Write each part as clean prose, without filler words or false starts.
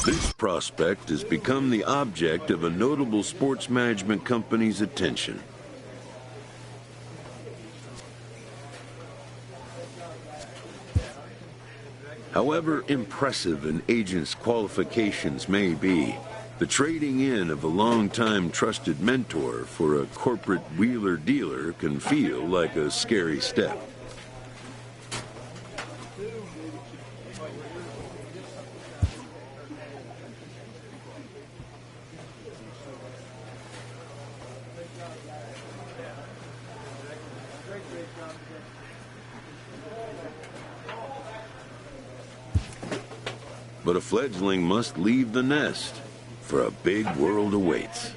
This prospect has become the object of a notable sports management company's attention. However impressive an agent's qualifications may be, the trading in of a long-time trusted mentor for a corporate wheeler-dealer can feel like a scary step. But a fledgling must leave the nest, for a big world awaits.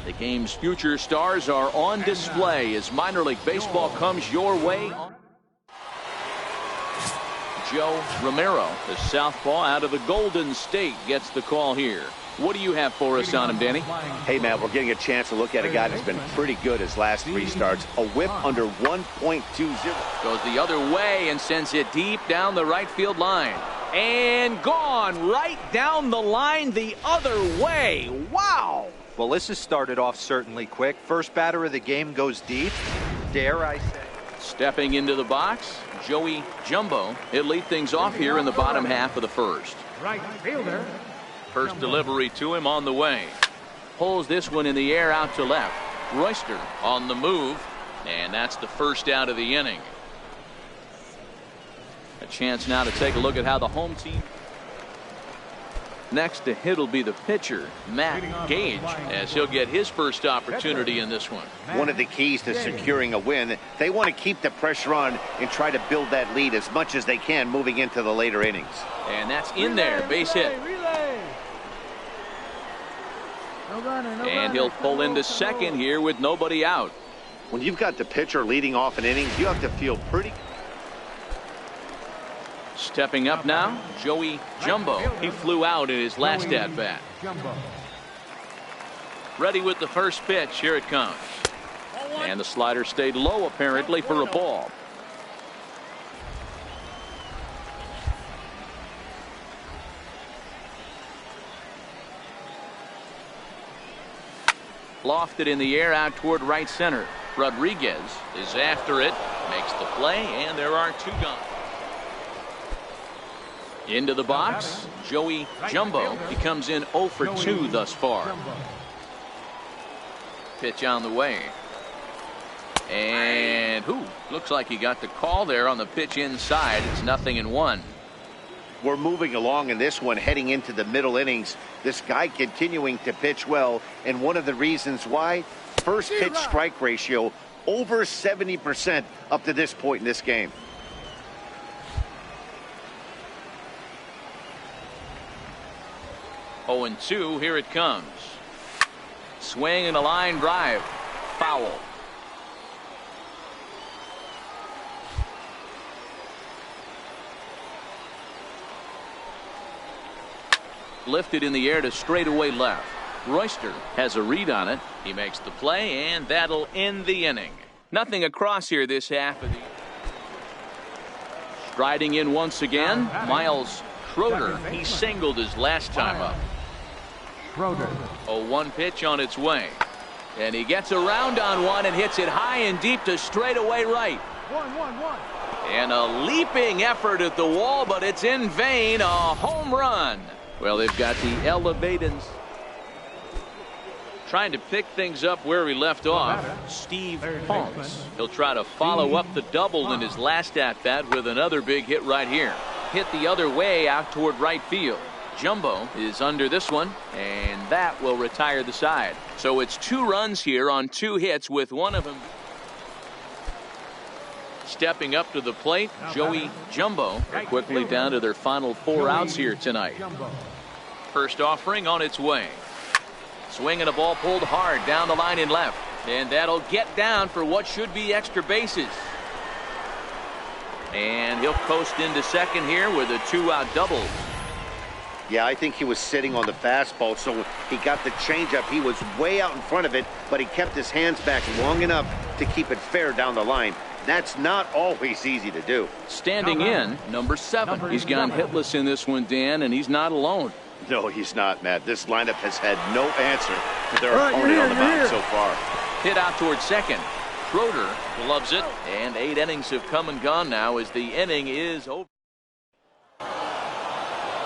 The game's future stars are on display as minor league baseball comes your way. Joe Romero, the southpaw out of the Golden State, gets the call here. What do you have for us on him, Danny? Hey, man, we're getting a chance to look at a guy that's been pretty good his last 3 starts. A whip under 1.20. Goes the other way and sends it deep down the right field line. And gone right down the line the other way. Wow! Well, this has started off certainly quick. First batter of the game goes deep. Dare I say. Stepping into the box, Joey Jumbo. He'll lead things off here in the bottom half of the first. Right fielder. First delivery to him on the way. Pulls this one in the air out to left. Royster on the move. And that's the first out of the inning. A chance now to take a look at how the home team. Next to hit will be the pitcher, Matt Gage, as he'll get his first opportunity in this one. One of the keys to securing a win, they want to keep the pressure on and try to build that lead as much as they can moving into the later innings. And that's in there, base hit. And he'll pull into second here with nobody out. When you've got the pitcher leading off an inning, you have to feel pretty. Stepping up now, Joey Jumbo. He flew out in his last at-bat. Ready with the first pitch. Here it comes. And the slider stayed low apparently for a ball. Lofted in the air out toward right center. Rodriguez is after it, makes the play, and there are 2 gone. Into the box, Joey Jumbo. He comes in 0 for 2 thus far. Pitch on the way. And looks like he got the call there on the pitch inside. It's 0-1. We're moving along in this one, heading into the middle innings. This guy continuing to pitch well, and one of the reasons why, first pitch strike ratio over 70% up to this point in this game. Oh, 0-2, here it comes. Swing and a line drive. Foul. Lifted in the air to straightaway left. Royster has a read on it. He makes the play, and that'll end the inning. Nothing across here this half of the. Striding in once again, Miles Schroeder. He singled his last time up. Schroeder. A 1 pitch on its way. And he gets around on one and hits it high and deep to straightaway right. 1-1-1. And a leaping effort at the wall, but it's in vain. A home run. Well, they've got the elevators. Trying to pick things up where he left off. Steve Ponce. He'll try to follow up the double in his last at-bat with another big hit right here. Hit the other way out toward right field. Jumbo is under this one, and that will retire the side. So it's 2 runs here on 2 hits, with one of them stepping up to the plate. Joey Jumbo. They're quickly down to their final 4 outs here tonight. First offering on its way. Swinging a ball pulled hard down the line in left, and that'll get down for what should be extra bases. And he'll coast into second here with a 2-out double. Yeah, I think he was sitting on the fastball, so he got the changeup. He was way out in front of it, but he kept his hands back long enough to keep it fair down the line. That's not always easy to do. Standing in, number 7. He's gone hitless in this one, Dan, and he's not alone. No, he's not, Matt. This lineup has had no answer to their opponent on the mound so far. Hit out towards second. Schroeder loves it, and 8 innings have come and gone now as the inning is over.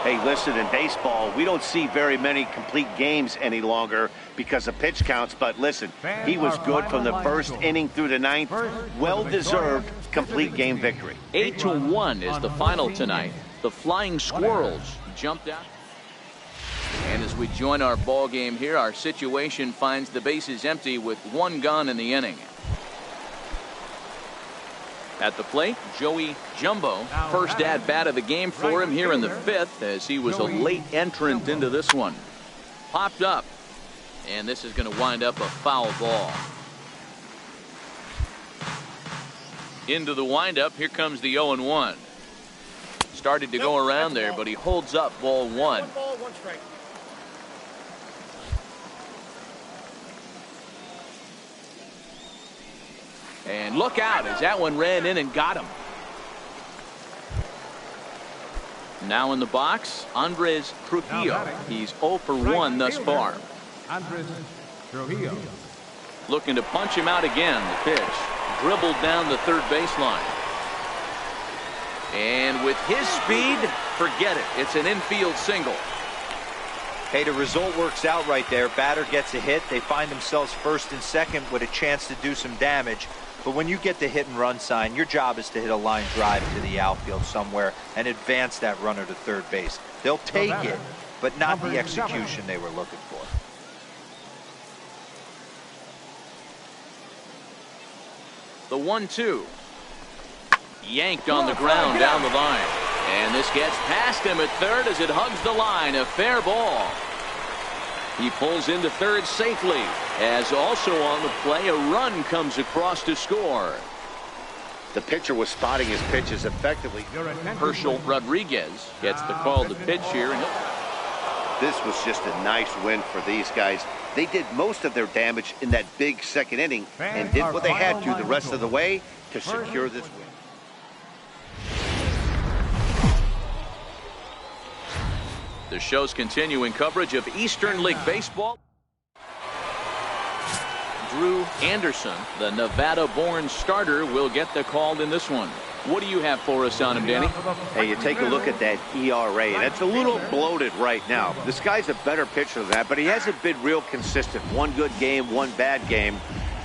Hey, listen, in baseball, we don't see very many complete games any longer because of pitch counts, but listen, he was good from the first inning through the 9th. Well-deserved complete game victory. 8-1 is the final tonight. The Flying Squirrels jumped out. And as we join our ball game here, our situation finds the bases empty with 1 gone in the inning. At the plate, Joey Jumbo. First at-bat of the game for him here in the 5th, as he was a late entrant into this one. Popped up, and this is going to wind up a foul ball. Into the windup, here comes the 0-1. Started to go around there, but he holds up ball 1. 1 ball, 1 strike. And look out as that one ran in and got him. Now in the box, Andres Trujillo. He's 0 for 1 thus far. Andres Trujillo. Looking to punch him out again. The pitch dribbled down the third baseline. And with his speed, forget it. It's an infield single. Hey, the result works out right there. Batter gets a hit. They find themselves first and second with a chance to do some damage. But when you get the hit and run sign, your job is to hit a line drive to the outfield somewhere and advance that runner to third base. They'll take it, but not the execution they were looking for. The 1-2. Yanked on the ground down the line. And this gets past him at third as it hugs the line. A fair ball. He pulls into third safely, as also on the play a run comes across to score. The pitcher was spotting his pitches effectively. Herschel Rodriguez gets the call to pitch here. And this was just a nice win for these guys. They did most of their damage in that big second inning and did what they had to the rest of the way to secure this win. The show's continuing coverage of Eastern League Baseball. Drew Anderson, the Nevada-born starter, will get the call in this one. What do you have for us on him, Danny? Hey, you take a look at that ERA, and it's a little bloated right now. This guy's a better pitcher than that, but he hasn't been real consistent. 1 good game, 1 bad game.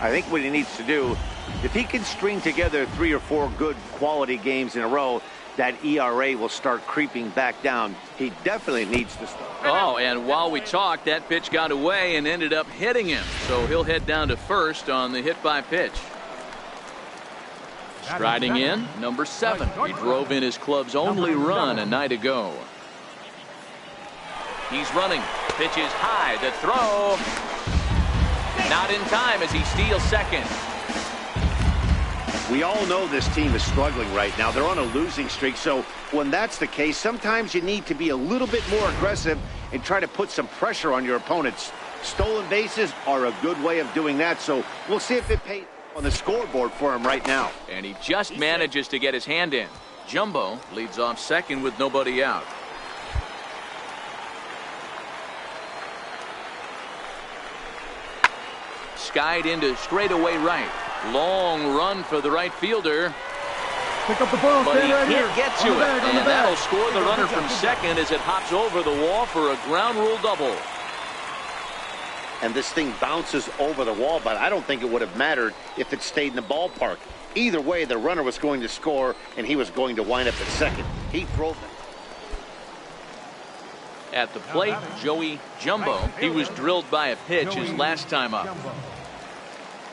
I think what he needs to do, if he can string together 3 or 4 good quality games in a row, that ERA will start creeping back down. He definitely needs to start. Oh, and while we talked, that pitch got away and ended up hitting him. So he'll head down to first on the hit by pitch. Striding in, number 7. He drove in his club's only run a night ago. He's running. Pitches high. The throw. Not in time as he steals second. We all know this team is struggling right now. They're on a losing streak, so when that's the case, sometimes you need to be a little bit more aggressive and try to put some pressure on your opponents. Stolen bases are a good way of doing that, so we'll see if it pays on the scoreboard for him right now. And he just manages to get his hand in. Jumbo leads off second with nobody out. Skied into straightaway right. Long run for the right fielder. Pick up the ball. But he Right can't here. get to On the it. bag, on the And that'll bag. score the runner from second as it hops over the wall for a ground rule double. And this thing bounces over the wall, but I don't think it would have mattered if it stayed in the ballpark. Either way, the runner was going to score, and he was going to wind up at second. He drove it. At the plate, Joey Jumbo. He was drilled by a pitch his last time up.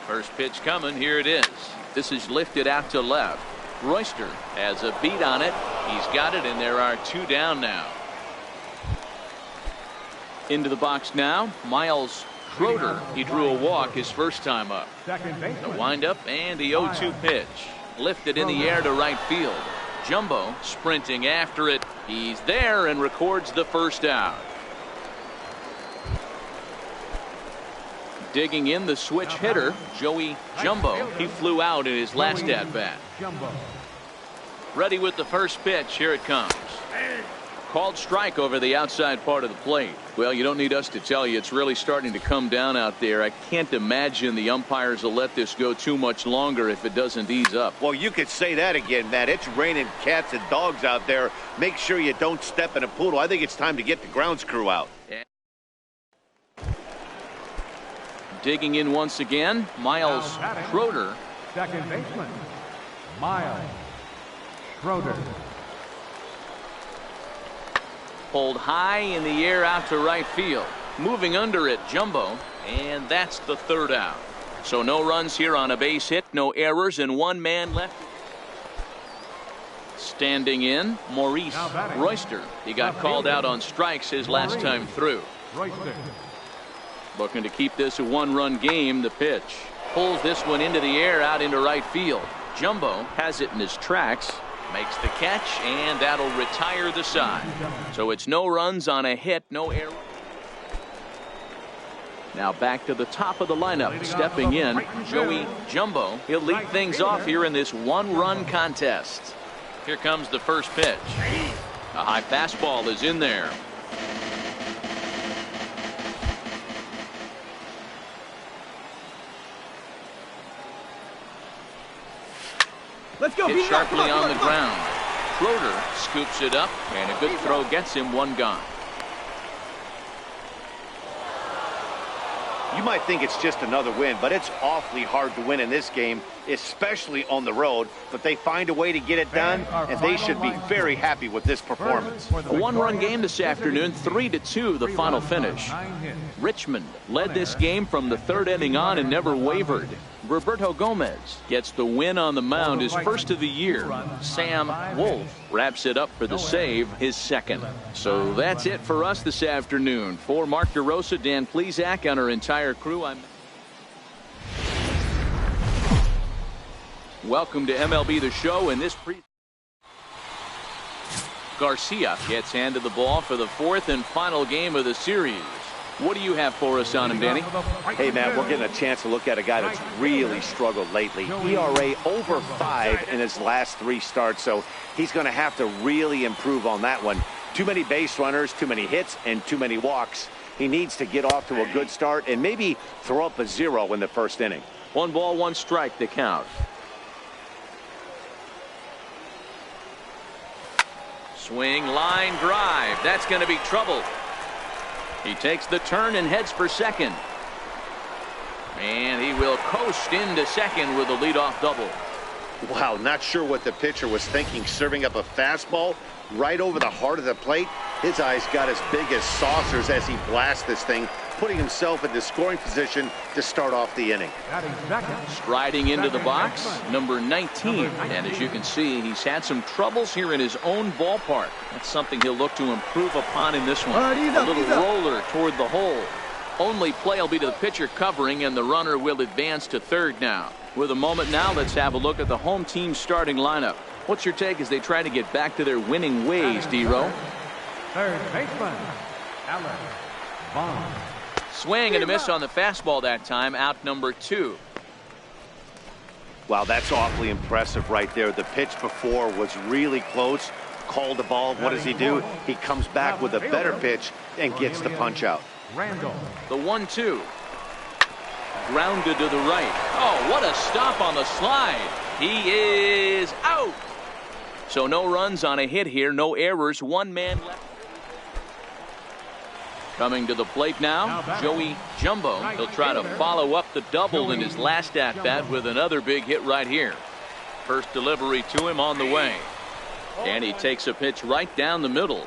First pitch coming. Here it is. This is lifted out to left. Royster has a beat on it. He's got it, and there are two down now. Into the box now, Miles Schroeder. He drew a walk his first time up. Second base. The windup and the 0-2 pitch. Lifted in the air to right field. Jumbo sprinting after it. He's there and records the first out. Digging in the switch hitter, Joey Jumbo. He flew out in his last at-bat. Jumbo. Ready with the first pitch. Here it comes. Called strike over the outside part of the plate. Well, you don't need us to tell you it's really starting to come down out there. I can't imagine the umpires will let this go too much longer if it doesn't ease up. Well, you could say that again, Matt. It's raining cats and dogs out there. Make sure you don't step in a poodle. I think it's time to get the grounds crew out. Digging in once again, Miles Schroeder. Second baseman. Miles Schroeder. Pulled high in the air out to right field. Moving under it, Jumbo. And that's the third out. So no runs here on a base hit, no errors, and one man left. Standing in, Maurice Royster. He got called out on strikes his last time through. Royster. Looking to keep this a one-run game. The pitch. Pulls this one into the air out into right field. Jumbo has it in his tracks. Makes the catch, and that'll retire the side. So it's no runs on a hit, no error. Now back to the top of the lineup. Stepping in, Joey Jumbo. He'll lead things off here in this one-run contest. Here comes the first pitch. A high fastball is in there. Let's go. Hit sharply on the ground. Schroeder scoops it up, and a good throw gets him one gone. You might think it's just another win, but it's awfully hard to win in this game, especially on the road. But they find a way to get it done, and they should be very happy with this performance. A one-run game this afternoon, 3-2 the final finish. Richmond led this game from the third inning on and never wavered. Roberto Gomez gets the win on the mound, his first of the year. Sam Wolf wraps it up for the save, his second. So that's it for us this afternoon. For Mark DeRosa, Dan Plesac, and our entire crew, welcome to MLB The Show. In this Garcia gets handed the ball for the fourth and final game of the series. What do you have for us on him, Danny? Hey, man, we're getting a chance to look at a guy that's really struggled lately. ERA over 5 in his last 3 starts, so he's going to have to really improve on that one. Too many base runners, too many hits, and too many walks. He needs to get off to a good start and maybe throw up a 0 in the first inning. 1 ball, 1 strike to count. Swing, line, drive. That's going to be trouble. He takes the turn and heads for second. And he will coast into second with a leadoff double. Wow, not sure what the pitcher was thinking, serving up a fastball right over the heart of the plate. His eyes got as big as saucers as he blasts this thing, putting himself in the scoring position to start off the inning. Striding into the box, number 19. And as you can see, he's had some troubles here in his own ballpark. That's something he'll look to improve upon in this one. A little roller toward the hole. Only play will be to the pitcher covering, and the runner will advance to third now. With a moment now, let's have a look at the home team starting lineup. What's your take as they try to get back to their winning ways, D-Row? Third baseman, Alex Vaughn. Swing and a miss on the fastball that time, out number 2. Wow, that's awfully impressive right there. The pitch before was really close. Called the ball. What does he do? He comes back with a better pitch and gets the punch out. Randall. The 1-2. Grounded to the right. Oh, what a stop on the slide. He is out. So no runs on a hit here, no errors, 1 man left. Coming to the plate now, Joey Jumbo. He'll try to follow up the double in his last at-bat with another big hit right here. First delivery to him on the way. And he takes a pitch right down the middle.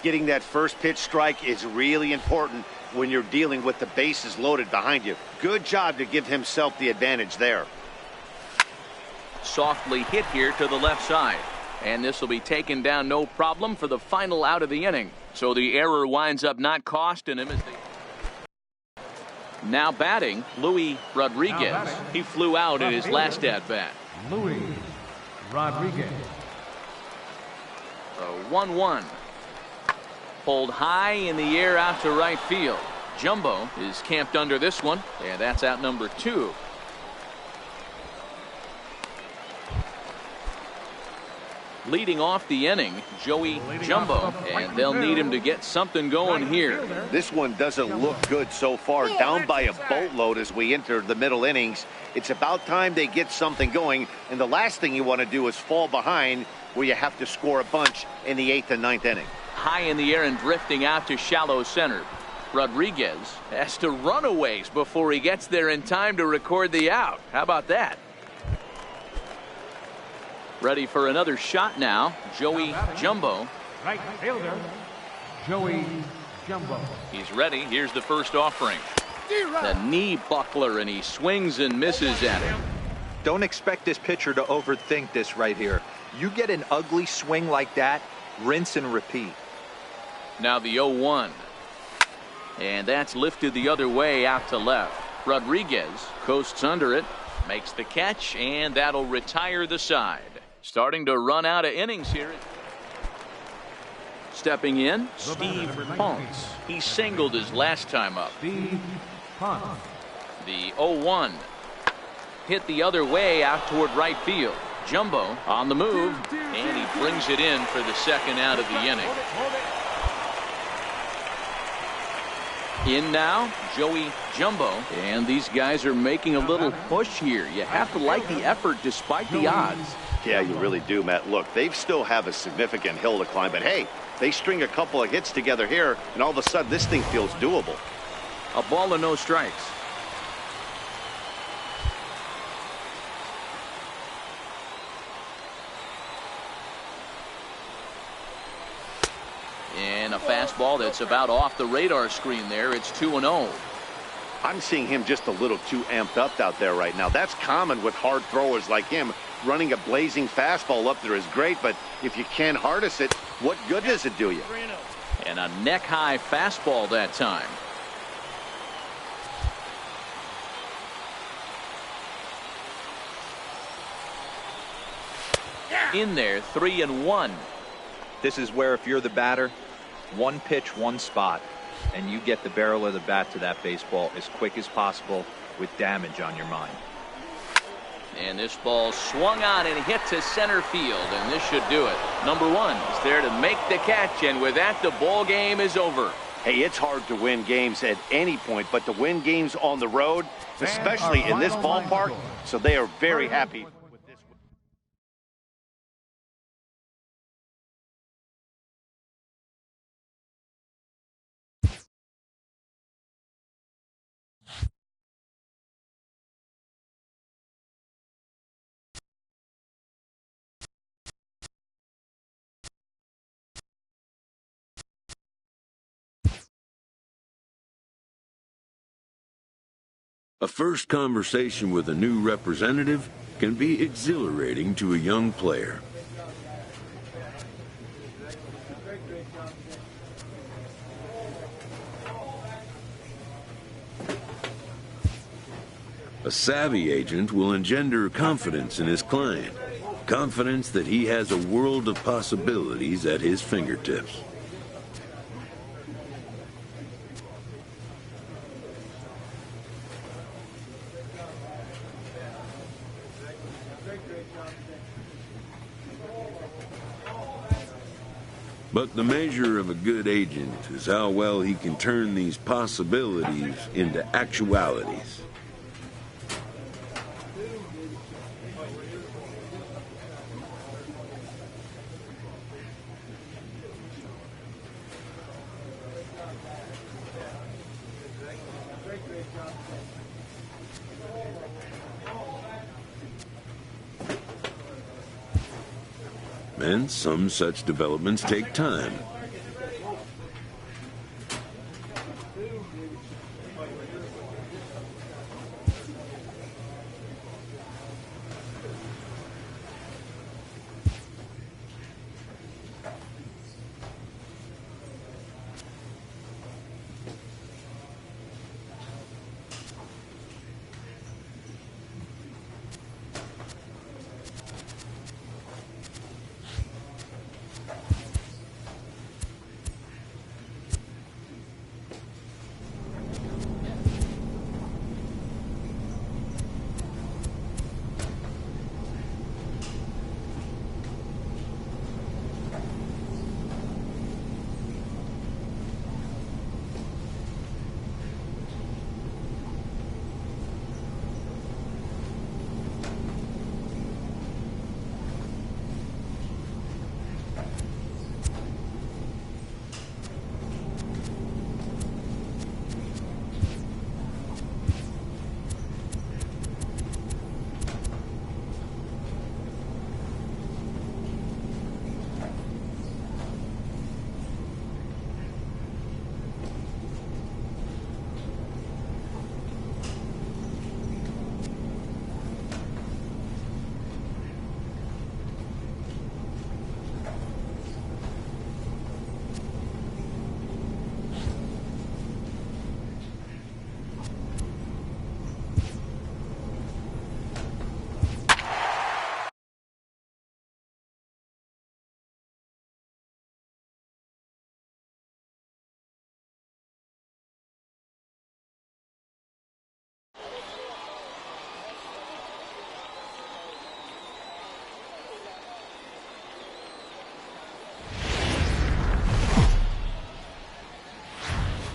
Getting that first pitch strike is really important when you're dealing with the bases loaded behind you. Good job to give himself the advantage there. Softly hit here to the left side. And this will be taken down no problem for the final out of the inning. So the error winds up not costing him as they... Now batting, Luis Rodriguez. He flew out in his last at-bat. Luis Rodriguez. A 1-1. Pulled high in the air out to right field. Jumbo is camped under this one, and that's out number 2. Leading off the inning, Joey Jumbo, and they'll need him to get something going here. This one doesn't look good so far. Down by a boatload as we enter the middle innings. It's about time they get something going, and the last thing you want to do is fall behind where you have to score a bunch in the 8th and 9th inning. High in the air and drifting out to shallow center. Rodriguez has to run a ways before he gets there in time to record the out. How about that? Ready for another shot now, Joey Jumbo. Right fielder, Joey Jumbo. He's ready. Here's the first offering. The knee buckler, and he swings and misses at it. Don't expect this pitcher to overthink this right here. You get an ugly swing like that, rinse and repeat. Now the 0-1. And that's lifted the other way out to left. Rodriguez coasts under it, makes the catch, and that'll retire the side. Starting to run out of innings here. Stepping in, Steve Ponce. He singled his last time up. Steve Ponce. The 0-1. Hit the other way out toward right field. Jumbo on the move, and he brings it in for the second out of the inning. In now, Joey Jumbo, and these guys are making a little push here. You have to like the effort despite the odds. Yeah, you really do, Matt. Look, they still have a significant hill to climb, but hey, they string a couple of hits together here, and all of a sudden this thing feels doable. A ball and no strikes. And a fastball that's about off the radar screen there. It's 2-0. I'm seeing him just a little too amped up out there right now. That's common with hard throwers like him. Running a blazing fastball up there is great, but if you can't harness it, what good does it do you? And a neck-high fastball that time. In there, 3-1. This is where if you're the batter, one pitch, one spot, and you get the barrel of the bat to that baseball as quick as possible with damage on your mind. And this ball swung on and hit to center field, and this should do it. Number 1 is there to make the catch, and with that, the ball game is over. Hey, it's hard to win games at any point, but to win games on the road, especially in this ballpark, so they are very happy. A first conversation with a new representative can be exhilarating to a young player. A savvy agent will engender confidence in his client, confidence that he has a world of possibilities at his fingertips. But the measure of a good agent is how well he can turn these possibilities into actualities. And some such developments take time.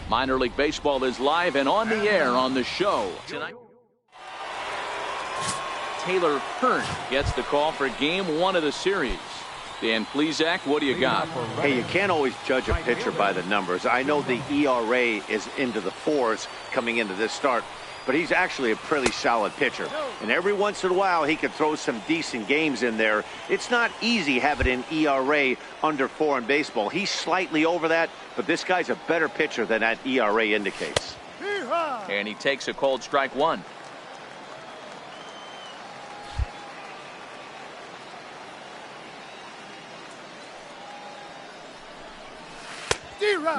Minor League Baseball is live and on the air on the show tonight. Taylor Hearn gets the call for game 1 of the series. Dan Plesac, what do you got? Hey, you can't always judge a pitcher by the numbers. I know the ERA is into the 4s coming into this start, but he's actually a pretty solid pitcher. And every once in a while, he could throw some decent games in there. It's not easy having an ERA under 4 in baseball. He's slightly over that, but this guy's a better pitcher than that ERA indicates. And he takes a cold strike 1.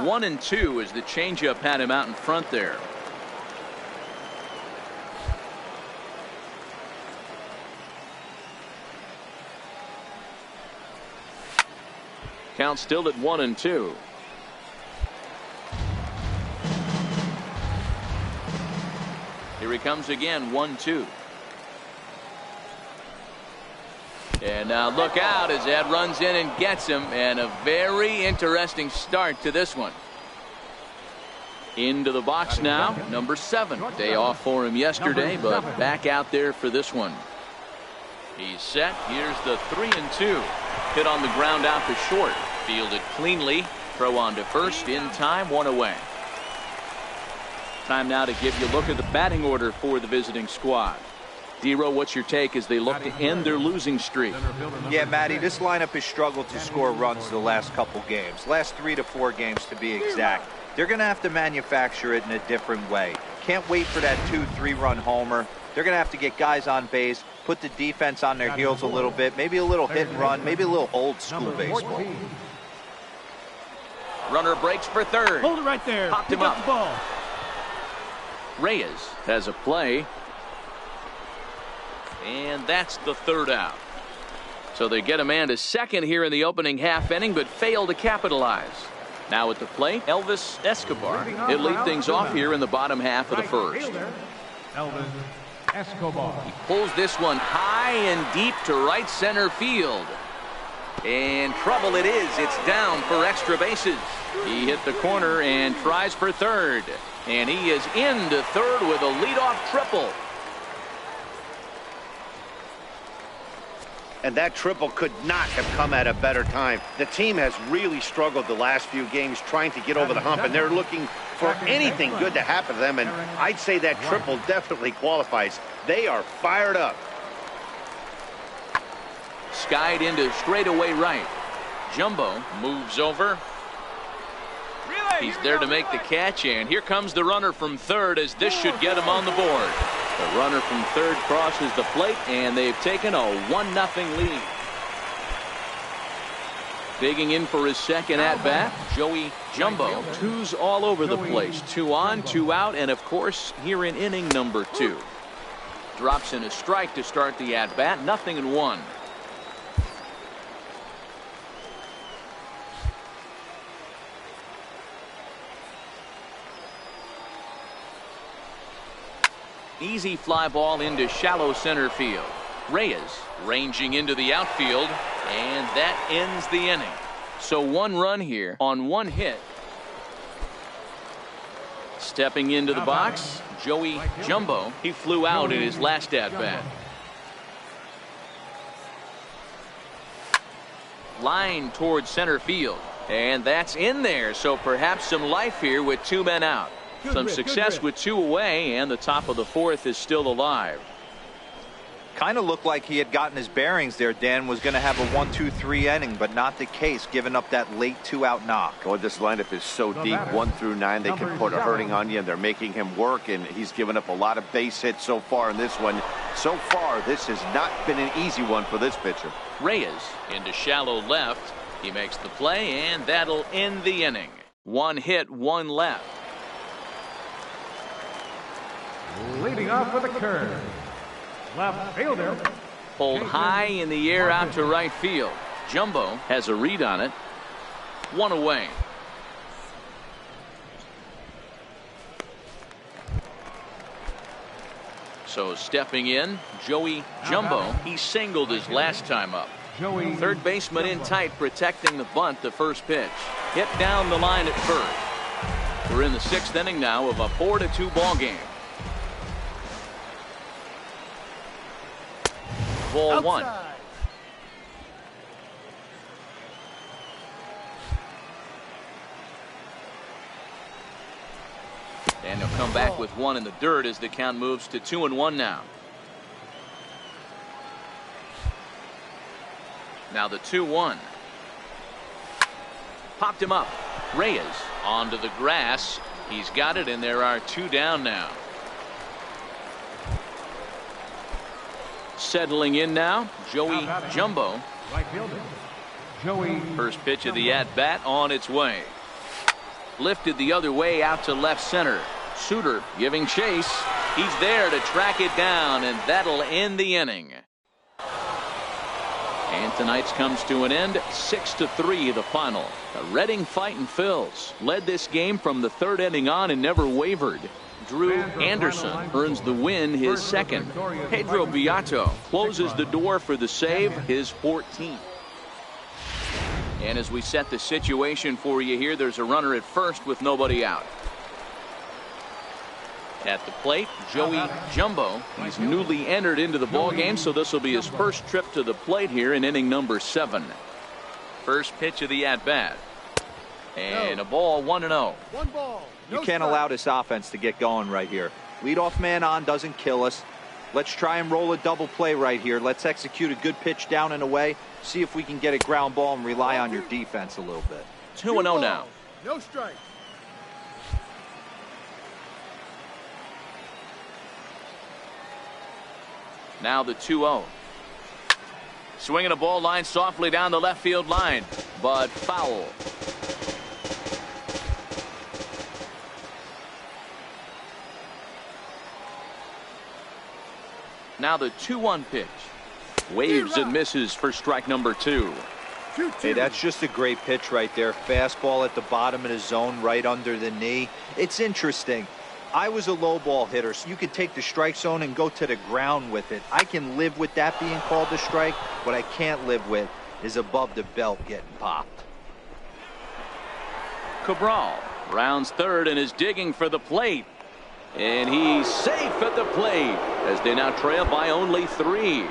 One and 2 as the changeup had him out in front there. Count still at 1 and 2. Here he comes again, 1-2. And now look out as Ed runs in and gets him, and a very interesting start to this one. Into the box now, number 7. Day off for him yesterday, but back out there for this one. He's set. Here's the 3-2. Hit on the ground out to short. Fielded cleanly. Throw on to first. In time. 1 away. Time now to give you a look at the batting order for the visiting squad. Dero, what's your take as they look to end their losing streak? Yeah, Matty, this lineup has struggled to score runs the last couple games. Last 3 to 4 games to be exact. They're going to have to manufacture it in a different way. Can't wait for that 2-3 run homer. They're going to have to get guys on base, put the defense on their heels a little bit, maybe a little hit and run, maybe a little old school baseball. Runner breaks for third. Hold it right there. Popped him up. The ball. Reyes has a play. And that's the third out. So they get a man to second here in the opening half inning, but fail to capitalize. Now at the plate, Elvis Escobar. He'll lead things off here in the bottom half of the first. Elvis Escobar. He pulls this one high and deep to right center field. And trouble it is. It's down for extra bases. He hit the corner and tries for third. And he is into third with a leadoff triple. And that triple could not have come at a better time. The team has really struggled the last few games trying to get over the hump, and they're looking for anything good to happen to them, and I'd say that triple definitely qualifies. They are fired up. Skied into straightaway right. Jumbo moves over. He's there to make the catch, and here comes the runner from third, as this should get him on the board. The runner from third crosses the plate, and they've taken a 1-0 lead. Digging in for his second at-bat, Joey Jumbo. Twos all over the place. 2 on, 2 out, and of course here in inning number 2. Drops in a strike to start the at-bat. 0-1. Easy fly ball into shallow center field. Reyes ranging into the outfield, and that ends the inning. So 1 run here on 1 hit. Stepping into the box, Joey Jumbo. He flew out in his last at bat. Line towards center field, and that's in there. So perhaps some life here with 2 men out. Some success with 2 away, and the top of the 4th is still alive. Kind of looked like he had gotten his bearings there. Dan was going to have a 1-2-3 inning, but not the case, giving up that late 2-out knock. Oh, this lineup is so deep, 1 through 9. They can put a hurting on you, and they're making him work, and he's given up a lot of base hits so far in this one. So far, this has not been an easy one for this pitcher. Reyes into shallow left. He makes the play, and that'll end the inning. 1 hit, 1 left. Leading off with a curve. Left fielder. Pulled high in the air out to right field. Jumbo has a read on it. 1 away. So stepping in, Joey Jumbo. He singled his last time up. Third baseman in tight, protecting the bunt. The first pitch hit down the line at first. We're in the 6th inning now of a 4-2 ball game. Ball 1. And he'll come back with 1 in the dirt as the count moves to 2-1 now. Now the 2-1. Popped him up. Reyes onto the grass. He's got it, and there are 2 down now. Settling in now, Joey Jumbo. Right fielder. Joey. First pitch of the at-bat on its way. Lifted the other way out to left center. Suter giving chase. He's there to track it down, and that'll end the inning. And tonight's comes to an end. 6-3 the final. The Reading Fightin' Phils led this game from the 3rd inning on and never wavered. Drew Anderson earns the win, his 2nd. Pedro Beato closes the door for the save, his 14th. And as we set the situation for you here, there's a runner at first with nobody out. At the plate, Joey Jumbo. He's newly entered into the ball game, so this will be his first trip to the plate here in inning number 7. First pitch of the at-bat. And a ball, 1-0. You can't allow this offense to get going right here. Leadoff man on doesn't kill us. Let's try and roll a double play right here. Let's execute a good pitch down and away. See if we can get a ground ball and rely on your defense a little bit. 2-0 now. No strike. Now the 2-0. Swinging a ball line softly down the left field line, but foul. Now the 2-1 pitch. Waves and misses for strike number 2. Hey, that's just a great pitch right there. Fastball at the bottom of the zone, right under the knee. It's interesting. I was a low ball hitter, so you could take the strike zone and go to the ground with it. I can live with that being called a strike. What I can't live with is above the belt getting popped. Cabral rounds third and is digging for the plate. And he's safe at the plate as they now trail by only 3.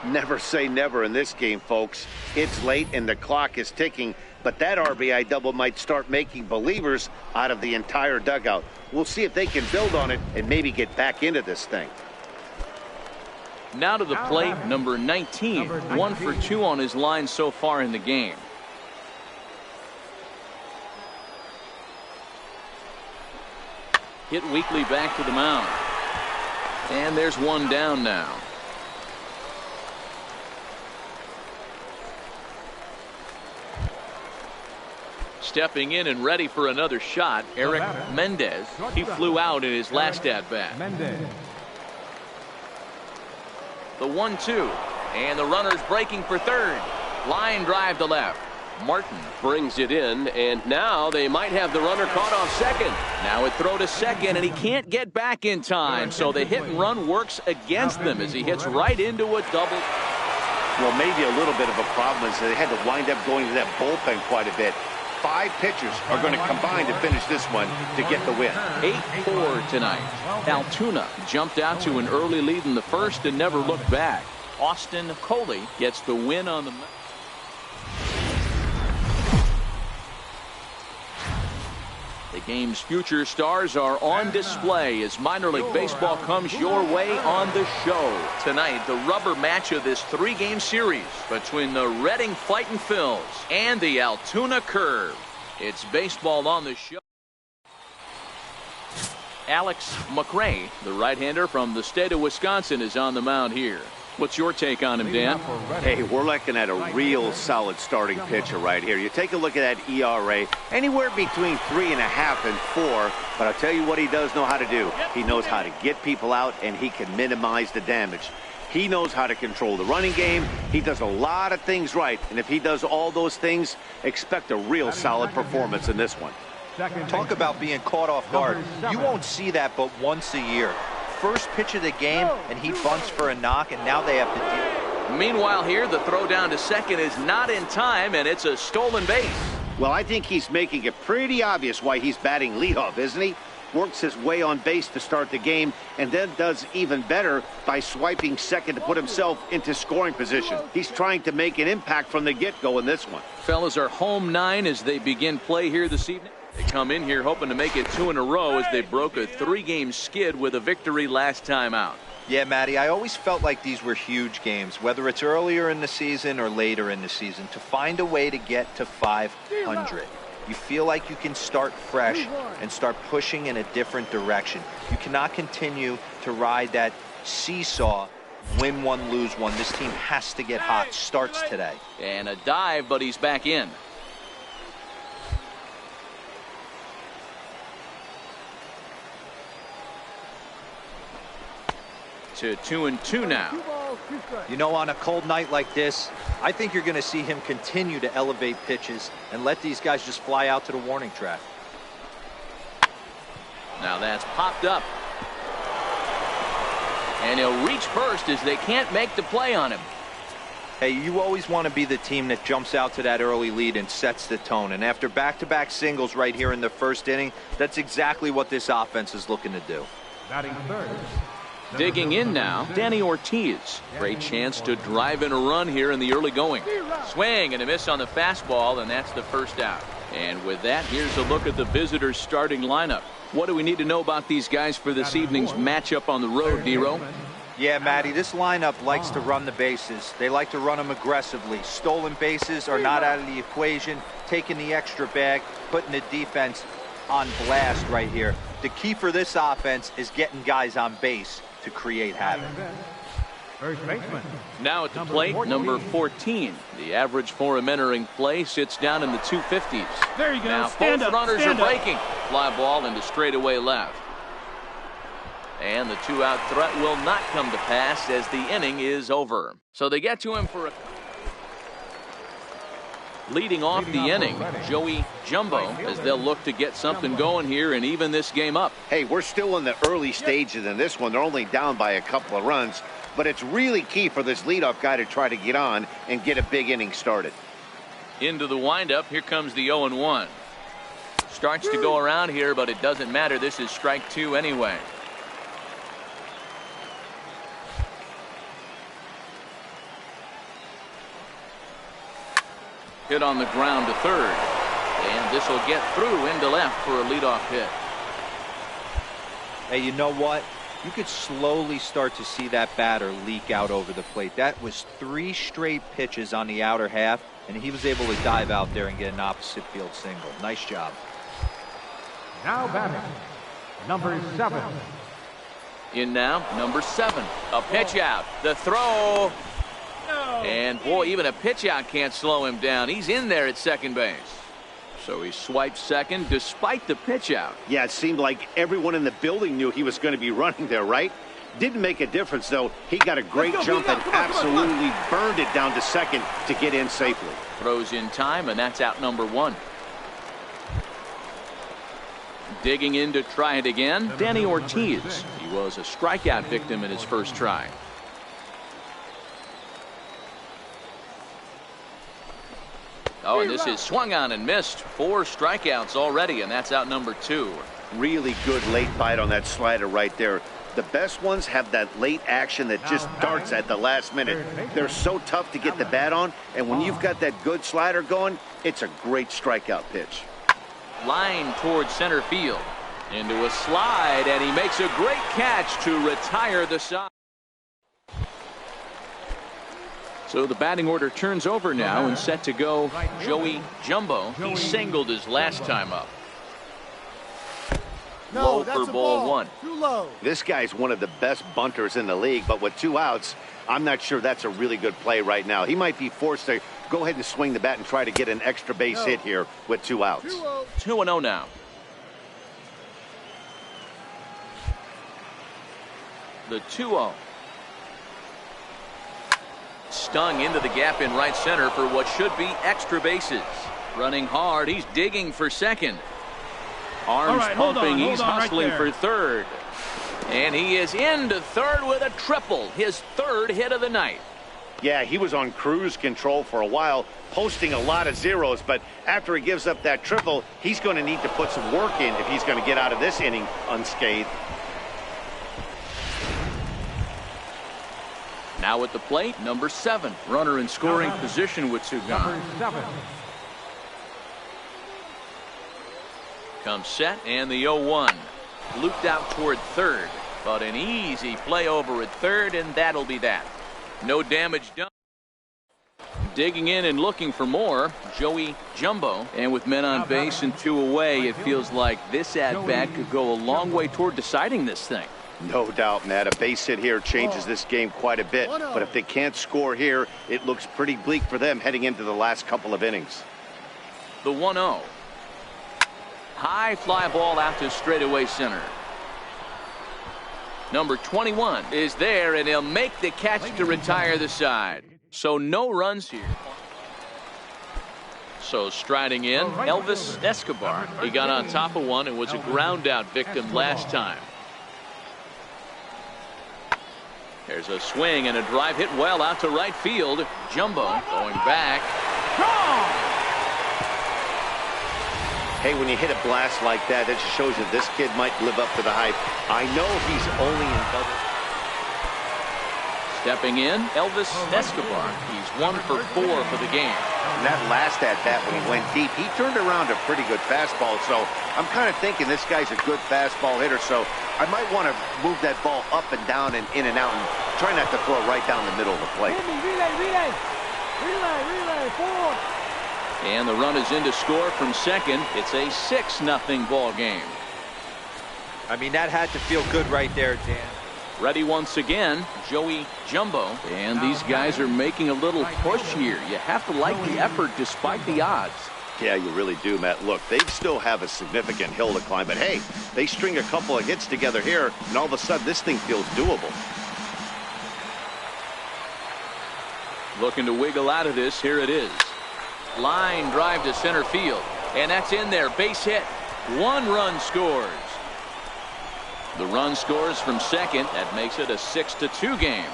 Never say never in this game, folks. It's late and the clock is ticking, but that RBI double might start making believers out of the entire dugout. We'll see if they can build on it and maybe get back into this thing. Now to the plate, number 19. 1 for 2 on his line so far in the game. Hit weakly back to the mound. And there's one down now. Stepping in and ready for another shot, Eric Mendez. He flew out in his last at-bat. The 1-2. And the runner's breaking for third. Line drive to left. Martin brings it in, and now they might have the runner caught off second. Now it throw to second, and he can't get back in time, so the hit and run works against them as he hits right into a double. Well, maybe a little bit of a problem is they had to wind up going to that bullpen quite a bit. 5 pitchers are going to combine to finish this one to get the win. 8-4 tonight. Altoona jumped out to an early lead in the first and never looked back. Austin Coley gets the win on the... The game's future stars are on display as minor league baseball comes your way on the show. Tonight, the rubber match of this 3-game series between the Reading Fightin' Phils and the Altoona Curve. It's baseball on the show. Alex McRae, the right-hander from the state of Wisconsin, is on the mound here. What's your take on him, Dan? Hey, we're looking at a real solid starting pitcher right here. You take a look at that ERA, anywhere between 3.5 and 4. But I'll tell you what he does know how to do. He knows how to get people out, and he can minimize the damage. He knows how to control the running game. He does a lot of things right. And if he does all those things, expect a real solid performance in this one. Talk about being caught off guard. You won't see that but once a year. First pitch of the game, and he bunts for a knock, and now they have to deal. Meanwhile here, the throw down to second is not in time, and it's a stolen base. Well, I think he's making it pretty obvious why he's batting leadoff, isn't he? Works his way on base to start the game, and then does even better by swiping second to put himself into scoring position. He's trying to make an impact from the get-go in this one. Fellas are home 9 as they begin play here this evening. They come in here hoping to make it 2 in a row as they broke a 3-game skid with a victory last time out. Yeah, Matty, I always felt like these were huge games, whether it's earlier in the season or later in the season, to find a way to get to 500. You feel like you can start fresh and start pushing in a different direction. You cannot continue to ride that seesaw, win one, lose one. This team has to get hot. Starts today. And a dive, but he's back in. To 2-2 now. You know, on a cold night like this, I think you're going to see him continue to elevate pitches and let these guys just fly out to the warning track. Now that's popped up. And he'll reach first as they can't make the play on him. Hey, you always want to be the team that jumps out to that early lead and sets the tone. And after back-to-back singles right here in the first inning, that's exactly what this offense is looking to do. Batting third. Digging in now, Danny Ortiz. Great chance to drive in a run here in the early going. Swing and a miss on the fastball, and that's the first out. And with that, here's a look at the visitors' starting lineup. What do we need to know about these guys for this evening's matchup on the road, Dero? Yeah, Matty, this lineup likes to run the bases. They like to run them aggressively. Stolen bases are not out of the equation. Taking the extra bag, putting the defense on blast right here. The key for this offense is getting guys on base to create havoc. First baseman. Now at the plate, number 14. The average for him entering play sits down in the 250s. There you go. Now Stand both up. runners Stand are up. breaking. Fly ball into straightaway left. And the 2-out threat will not come to pass as the inning is over. So they get to him for a... Leading off the inning, Joey Jumbo, as they'll look to get something going here and even this game up. Hey, we're still in the early stages in this one. They're only down by a couple of runs, but it's really key for this leadoff guy to try to get on and get a big inning started. Into the windup, here comes the 0-1. Starts to go around here, but it doesn't matter. This is strike 2 anyway. Hit on the ground to third. And this will get through into left for a leadoff hit. Hey, you know what? You could slowly start to see that batter leak out over the plate. That was 3 straight pitches on the outer half, and he was able to dive out there and get an opposite field single. Nice job. Now batting, number 7. In now, number 7. A pitch out. The throw. And boy, even a pitch out can't slow him down. He's in there at second base. So he swipes second despite the pitch out. Yeah, it seemed like everyone in the building knew he was going to be running there, right? Didn't make a difference, though. He got a great jump and absolutely burned it down to second to get in safely. Throws in time, and that's out number 1. Digging in to try it again, Danny Ortiz. He was a strikeout victim in his first try. Oh, and this is swung on and missed. 4 strikeouts already, and that's out number 2. Really good late bite on that slider right there. The best ones have that late action that just darts at the last minute. They're so tough to get the bat on, and when you've got that good slider going, it's a great strikeout pitch. Line towards center field. Into a slide, and he makes a great catch to retire the side. So the batting order turns over now and set to go Joey Jumbo. He singled his last time up. Low for ball 1. Too low. This guy's one of the best bunters in the league, but with 2 outs, I'm not sure that's a really good play right now. He might be forced to go ahead and swing the bat and try to get an extra base hit here with 2 outs. 2-0 now. The 2-0. Stung into the gap in right center for what should be extra bases. Running hard, he's digging for second. Arms pumping, he's hustling for third. And he is into third with a triple, his 3rd hit of the night. Yeah, he was on cruise control for a while, posting a lot of zeros, but after he gives up that triple, he's going to need to put some work in if he's going to get out of this inning unscathed. Now at the plate, number 7. Runner in scoring position with 2 gone. Number 7. Comes set, and the 0-1. Looped out toward third, but an easy play over at third, and that'll be that. No damage done. Digging in and looking for more, Joey Jumbo. And with men on base and 2 away, it feels like this at-bat could go a long way toward deciding this thing. No doubt, Matt. A base hit here changes this game quite a bit. But if they can't score here, it looks pretty bleak for them heading into the last couple of innings. The 1-0. High fly ball out to straightaway center. Number 21 is there, and he'll make the catch to retire the side. So no runs here. So striding in, Elvis Escobar. He got on top of one and was a ground out victim last time. There's a swing and a drive hit well out to right field. Jumbo going back. Hey, when you hit a blast like that, that just shows you this kid might live up to the hype. I know he's only in double. Stepping in, Elvis Escobar. He's 1 for 4 for the game. And that last at-bat when he went deep, he turned around a pretty good fastball. So I'm kind of thinking this guy's a good fastball hitter. So I might want to move that ball up and down and in and out and try not to throw it right down the middle of the plate. Relay, forward. And the run is in to score from second. It's a 6-0 ball game. I mean, that had to feel good right there, Dan. Ready once again, Joey Jumbo. And these guys are making a little push here. You have to like the effort despite the odds. Yeah, you really do, Matt. Look, they still have a significant hill to climb, but hey, they string a couple of hits together here, and all of a sudden this thing feels doable. Looking to wiggle out of this. Here it is. Line drive to center field, and that's in there. Base hit. 1 run scores. The run scores from second. That makes it a 6-2 game.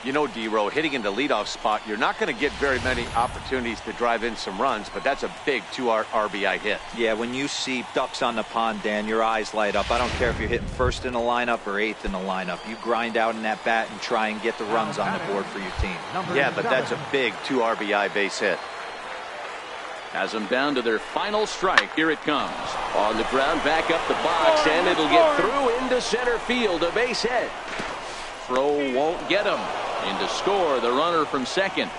You know, D-Row, hitting in the leadoff spot, you're not going to get very many opportunities to drive in some runs, but that's a big 2 RBI hit. Yeah, when you see ducks on the pond, Dan, your eyes light up. I don't care if you're hitting first in the lineup or 8th in the lineup. You grind out in that bat and try and get the runs on the board for your team. Yeah, but that's a big 2 RBI base hit. Has them down to their final strike. Here it comes. On the ground, back up the box, and it'll get through into center field. A base hit. Throw won't get him. In to score, the runner from second.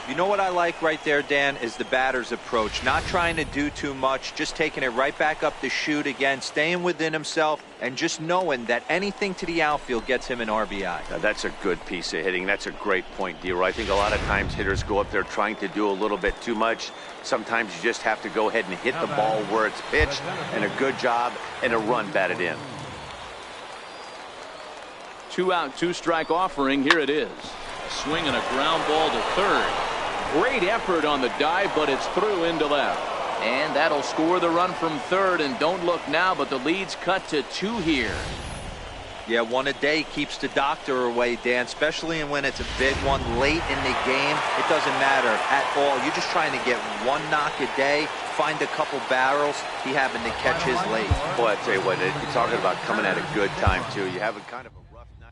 You know what I like right there, Dan, is the batter's approach. Not trying to do too much, just taking it right back up the chute again, staying within himself, and just knowing that anything to the outfield gets him an RBI. Now, that's a good piece of hitting. That's a great point, D-Row. I think a lot of times hitters go up there trying to do a little bit too much. Sometimes you just have to go ahead and hit the ball where it's pitched, and a good job, and a run batted in. 2 out, 2 strike offering. Here it is. A swing and a ground ball to third. Great effort on the dive, but it's through into left. And that'll score the run from third. And don't look now, but the lead's cut to 2 here. Yeah, 1 a day keeps the doctor away, Dan, especially when it's a big one late in the game. It doesn't matter at all. You're just trying to get 1 knock a day, find a couple barrels. He happened to catch his late. Boy, I tell you what, you're talking about coming at a good time, too. You have a kind of a rough night.